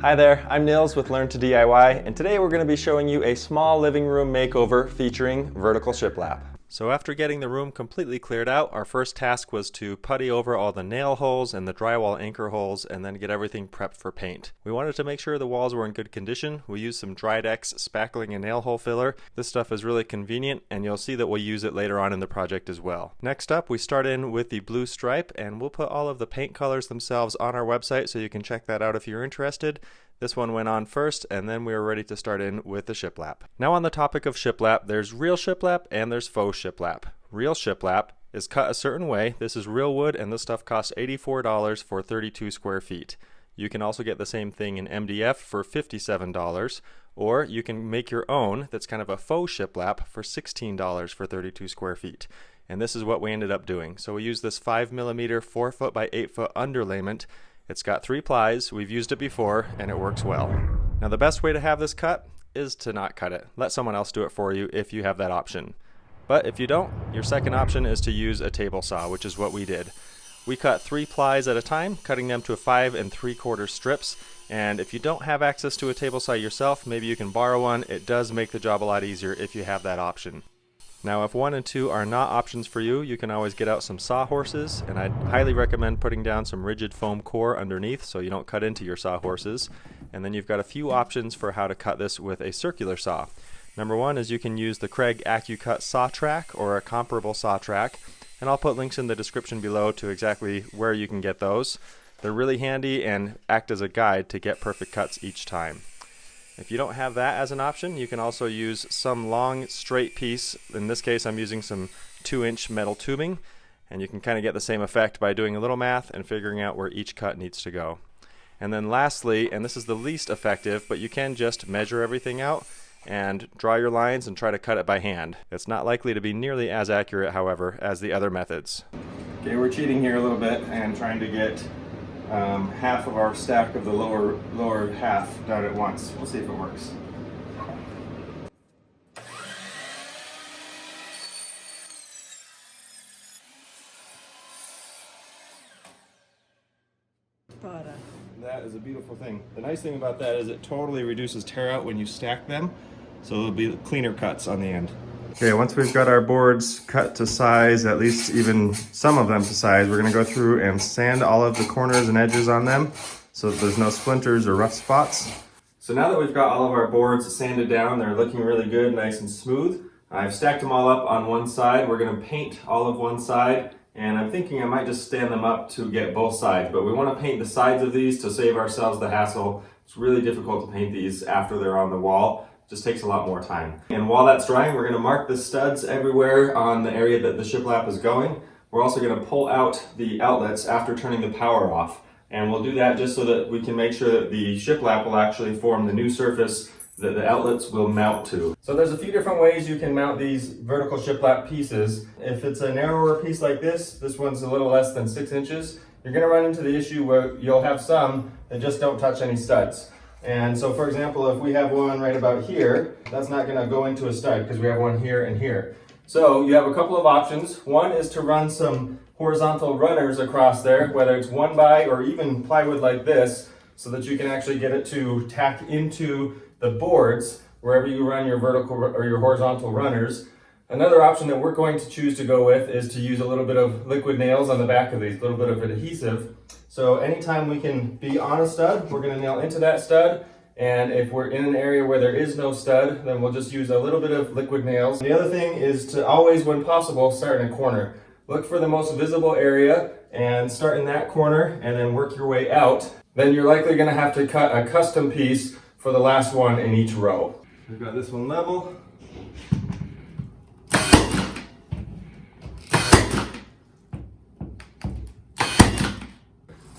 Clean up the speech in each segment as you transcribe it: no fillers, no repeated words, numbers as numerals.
Hi there, I'm Nils with Learn to DIY, and today we're going to be showing you a small living room makeover featuring vertical shiplap. So after getting the room completely cleared out, our first task was to putty over all the nail holes and the drywall anchor holes and then get everything prepped for paint. We wanted to make sure the walls were in good condition. We used some Dried-X spackling and nail hole filler. This stuff is really convenient, and you'll see that we'll use it later on in the project as well. Next up, we start in with the blue stripe, and we'll put all of the paint colors themselves on our website so you can check that out if you're interested. This one went on first, and then we were ready to start in with the shiplap. Now on the topic of shiplap, there's real shiplap and there's faux shiplap. Real shiplap is cut a certain way. This is real wood, and this stuff costs $84 for 32 square feet. You can also get the same thing in MDF for $57, or you can make your own that's kind of a faux shiplap for $16 for 32 square feet. And this is what we ended up doing. So we used this 5mm 4 foot by 8 foot underlayment. It's got 3 plies, we've used it before, and it works well. Now the best way to have this cut is to not cut it. Let someone else do it for you if you have that option. But if you don't, your second option is to use a table saw, which is what we did. We cut 3 plies at a time, cutting them to 5 3/4 strips, and if you don't have access to a table saw yourself, maybe you can borrow one. It does make the job a lot easier if you have that option. Now if 1 and 2 are not options for you, you can always get out some sawhorses, and I'd highly recommend putting down some rigid foam core underneath so you don't cut into your sawhorses. And then you've got a few options for how to cut this with a circular saw. Number 1 is you can use the Kreg AccuCut saw track or a comparable saw track, and I'll put links in the description below to exactly where you can get those. They're really handy and act as a guide to get perfect cuts each time. If you don't have that as an option, you can also use some long straight piece. In this case I'm using some 2-inch metal tubing, and you can kind of get the same effect by doing a little math and figuring out where each cut needs to go. And then lastly, and this is the least effective, but you can just measure everything out and draw your lines and try to cut it by hand. It's not likely to be nearly as accurate, however, as the other methods. Okay, we're cheating here a little bit and trying to get half of our stack of the lower half done at once. We'll see if it works. That is a beautiful thing. The nice thing about that is it totally reduces tear out when you stack them, so there'll be cleaner cuts on the end. Okay, once we've got our boards cut to size, at least even some of them to size, we're going to go through and sand all of the corners and edges on them so that there's no splinters or rough spots. So now that we've got all of our boards sanded down, they're looking really good, nice and smooth. I've stacked them all up on one side. We're going to paint all of one side, and I'm thinking I might just stand them up to get both sides, but we want to paint the sides of these to save ourselves the hassle. It's really difficult to paint these after they're on the wall. Just takes a lot more time. And while that's drying, we're going to mark the studs everywhere on the area that the shiplap is going. We're also going to pull out the outlets after turning the power off. And we'll do that just so that we can make sure that the shiplap will actually form the new surface that the outlets will mount to. So there's a few different ways you can mount these vertical shiplap pieces. If it's a narrower piece like this one's a little less than 6 inches, you're going to run into the issue where you'll have some that just don't touch any studs. And so for example, if we have one right about here, that's not going to go into a stud because we have one here and here. So you have a couple of options. One is to run some horizontal runners across there, whether it's 1x or even plywood like this, so that you can actually get it to tack into the boards wherever you run your vertical or your horizontal runners. Another option that we're going to choose to go with is to use a little bit of liquid nails on the back of these, a little bit of adhesive. So anytime we can be on a stud, we're going to nail into that stud. And if we're in an area where there is no stud, then we'll just use a little bit of liquid nails. The other thing is to always, when possible, start in a corner. Look for the most visible area and start in that corner and then work your way out. Then you're likely going to have to cut a custom piece for the last one in each row. We've got this one level.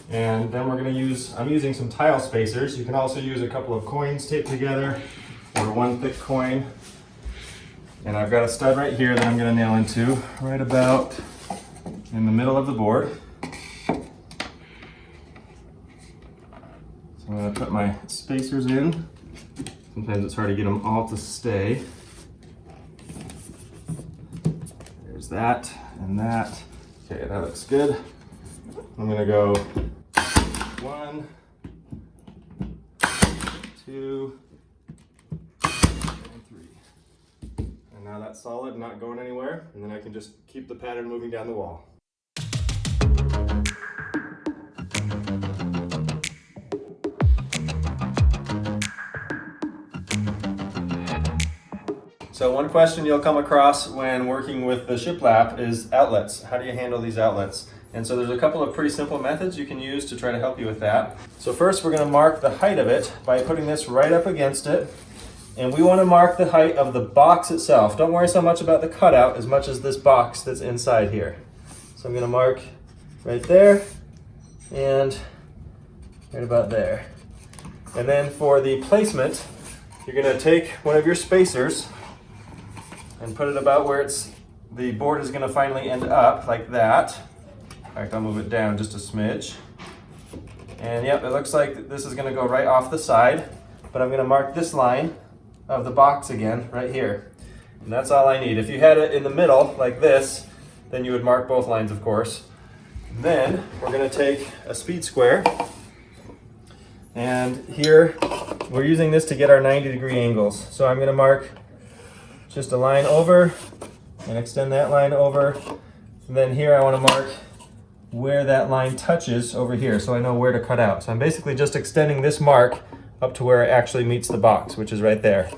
And then we're going to use, I'm using some tile spacers. You can also use a couple of coins taped together or one thick coin. And I've got a stud right here that I'm going to nail into right about in the middle of the board. So I'm going to put my spacers in. Sometimes it's hard to get them all to stay. There's that and that. Okay, that looks good. I'm going to go 1, 2, and 3. And now that's solid, not going anywhere, and then I can just keep the pattern moving down the wall. So one question you'll come across when working with the shiplap is outlets. How do you handle these outlets? And so there's a couple of pretty simple methods you can use to try to help you with that. So first we're going to mark the height of it by putting this right up against it. And we want to mark the height of the box itself. Don't worry so much about the cutout as much as this box that's inside here. So I'm going to mark right there and right about there. And then for the placement, you're going to take one of your spacers and put it about where the board is going to finally end up, like that. In fact, I'll move it down just a smidge. And yep, it looks like this is going to go right off the side, but I'm going to mark this line of the box again right here. And that's all I need. If you had it in the middle like this, then you would mark both lines, of course. Then we're going to take a speed square, and here we're using this to get our 90-degree angles. So I'm going to mark just a line over and extend that line over. And then here I want to mark where that line touches over here so I know where to cut out. So I'm basically just extending this mark up to where it actually meets the box, which is right there.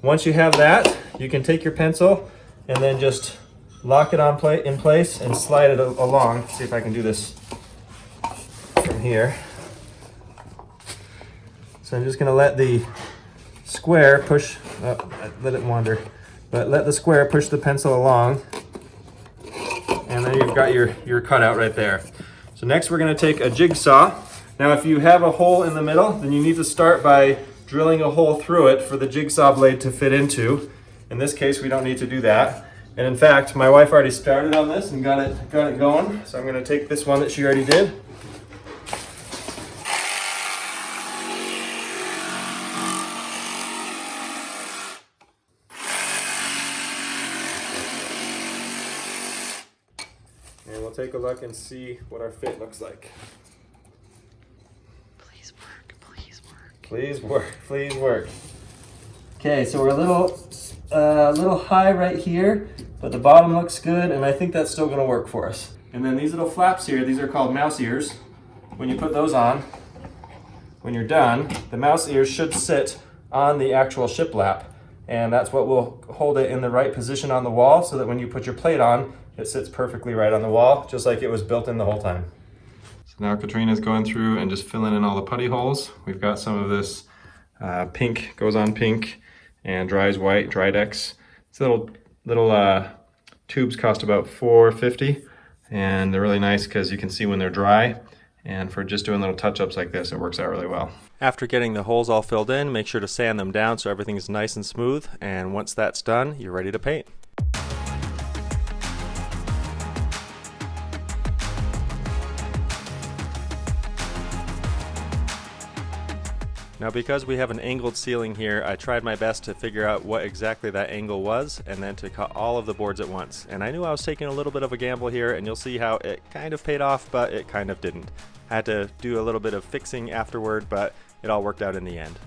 Once you have that, you can take your pencil and then just lock it in place and slide it along. See if I can do this from here. So I'm just going to let the square push, let it wander. But let the square push the pencil along, and then you've got your cutout right there. So next we're going to take a jigsaw. Now if you have a hole in the middle, then you need to start by drilling a hole through it for the jigsaw blade to fit into. In this case, we don't need to do that. And in fact, my wife already started on this and got it going. So I'm going to take this one that she already did. And we'll take a look and see what our fit looks like. Please work, please work. Please work, please work. Okay, so we're a little high right here, but the bottom looks good, and I think that's still gonna work for us. And then these little flaps here, these are called mouse ears. When you put those on, when you're done, the mouse ears should sit on the actual shiplap, and that's what will hold it in the right position on the wall so that when you put your plate on, it sits perfectly right on the wall, just like it was built in the whole time. So now Katrina's going through and just filling in all the putty holes. We've got some of this pink, goes on pink, and dries white, Drydex. These little tubes cost about $4.50, and they're really nice because you can see when they're dry. And for just doing little touch-ups like this, it works out really well. After getting the holes all filled in, make sure to sand them down so everything is nice and smooth. And once that's done, you're ready to paint. Now because we have an angled ceiling here, I tried my best to figure out what exactly that angle was and then to cut all of the boards at once. And I knew I was taking a little bit of a gamble here, and you'll see how it kind of paid off, but it kind of didn't. I had to do a little bit of fixing afterward, but it all worked out in the end.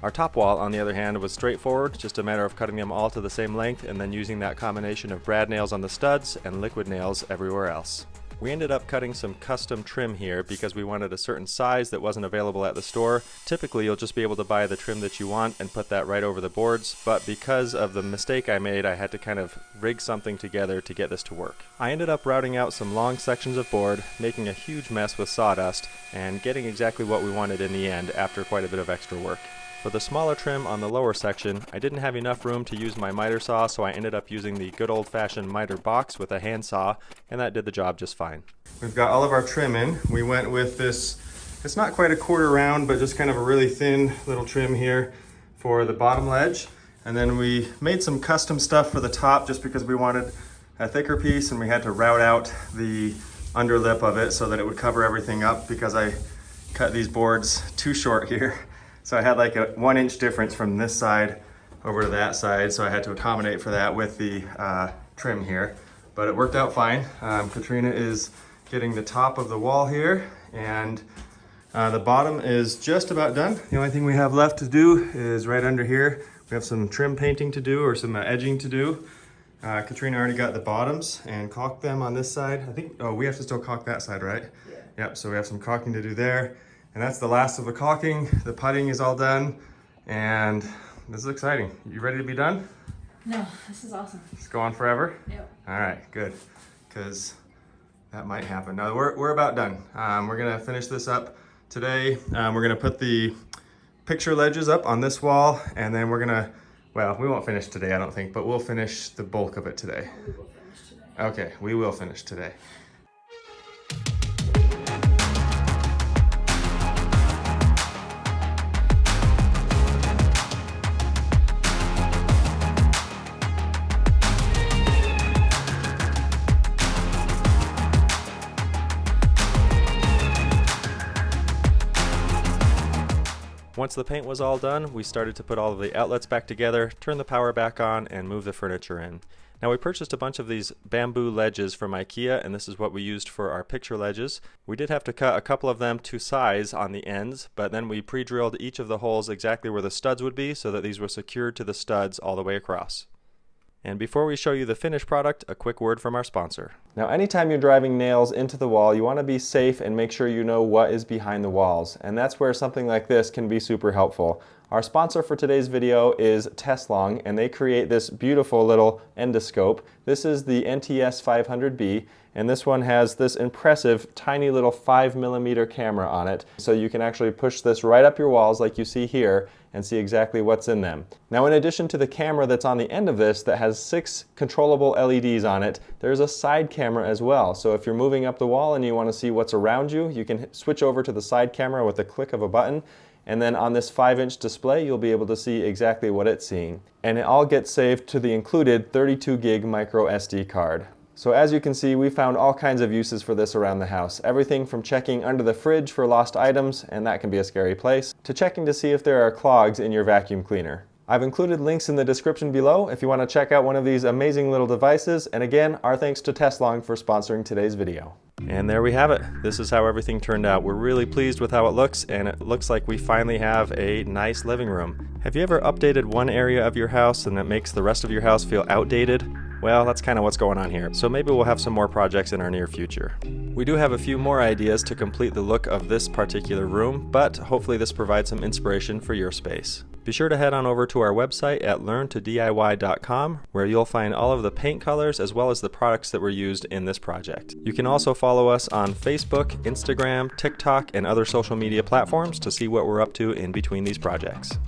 Our top wall, on the other hand, was straightforward, just a matter of cutting them all to the same length and then using that combination of brad nails on the studs and liquid nails everywhere else. We ended up cutting some custom trim here because we wanted a certain size that wasn't available at the store. Typically you'll just be able to buy the trim that you want and put that right over the boards, but because of the mistake I made, I had to kind of rig something together to get this to work. I ended up routing out some long sections of board, making a huge mess with sawdust, and getting exactly what we wanted in the end after quite a bit of extra work. For the smaller trim on the lower section, I didn't have enough room to use my miter saw, so I ended up using the good old-fashioned miter box with a handsaw, and that did the job just fine. We've got all of our trim in. We went with this, it's not quite a quarter round, but just kind of a really thin little trim here for the bottom ledge. And then we made some custom stuff for the top just because we wanted a thicker piece, and we had to route out the underlip of it so that it would cover everything up because I cut these boards too short here. So I had like a 1 inch difference from this side over to that side, so I had to accommodate for that with the trim here. But it worked out fine. Katrina is getting the top of the wall here, and The bottom is just about done. The only thing we have left to do is right under here. We have some trim painting to do or some edging to do. Katrina already got the bottoms and caulked them on this side. I think, oh, we have to still caulk that side, right? Yeah. Yep, so we have some caulking to do there. And that's the last of the caulking. The putting is all done. And this is exciting. You ready to be done? No, this is awesome. It's going forever? Yep. All right, good. Because that might happen. No, we're about done. We're gonna finish this up today. We're gonna put the picture ledges up on this wall, and then we're gonna, well, we won't finish today, I don't think, but we'll finish the bulk of it today. We will finish today. Okay, we will finish today. Once the paint was all done, we started to put all of the outlets back together, turn the power back on, and move the furniture in. Now we purchased a bunch of these bamboo ledges from IKEA, and this is what we used for our picture ledges. We did have to cut a couple of them to size on the ends, but then we pre-drilled each of the holes exactly where the studs would be so that these were secured to the studs all the way across. And before we show you the finished product, a quick word from our sponsor. Now, anytime you're driving nails into the wall, you want to be safe and make sure you know what is behind the walls. And that's where something like this can be super helpful. Our sponsor for today's video is TESLONG, and they create this beautiful little endoscope. This is the NTS 500B, and this one has this impressive tiny little 5mm camera on it. So you can actually push this right up your walls like you see here and see exactly what's in them. Now, in addition to the camera that's on the end of this that has 6 controllable LEDs on it, there's a side camera as well. So if you're moving up the wall and you want to see what's around you, you can switch over to the side camera with a click of a button. And then on this 5-inch display, you'll be able to see exactly what it's seeing. And it all gets saved to the included 32 gig micro SD card. So as you can see, we found all kinds of uses for this around the house. Everything from checking under the fridge for lost items, and that can be a scary place, to checking to see if there are clogs in your vacuum cleaner. I've included links in the description below if you want to check out one of these amazing little devices. And again, our thanks to TESLONG for sponsoring today's video. And there we have it. This is how everything turned out. We're really pleased with how it looks, and it looks like we finally have a nice living room. Have you ever updated one area of your house and it makes the rest of your house feel outdated? Well, that's kind of what's going on here. So maybe we'll have some more projects in our near future. We do have a few more ideas to complete the look of this particular room, but hopefully this provides some inspiration for your space. Be sure to head on over to our website at learntodiy.com, where you'll find all of the paint colors as well as the products that were used in this project. You can also follow us on Facebook, Instagram, TikTok, and other social media platforms to see what we're up to in between these projects.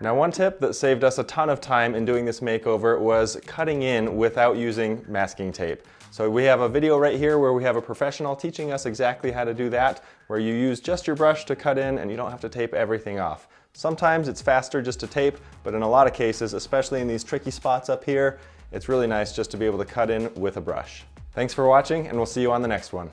Now, one tip that saved us a ton of time in doing this makeover was cutting in without using masking tape. So we have a video right here where we have a professional teaching us exactly how to do that, where you use just your brush to cut in and you don't have to tape everything off. Sometimes it's faster just to tape, but in a lot of cases, especially in these tricky spots up here, it's really nice just to be able to cut in with a brush. Thanks for watching, and we'll see you on the next one.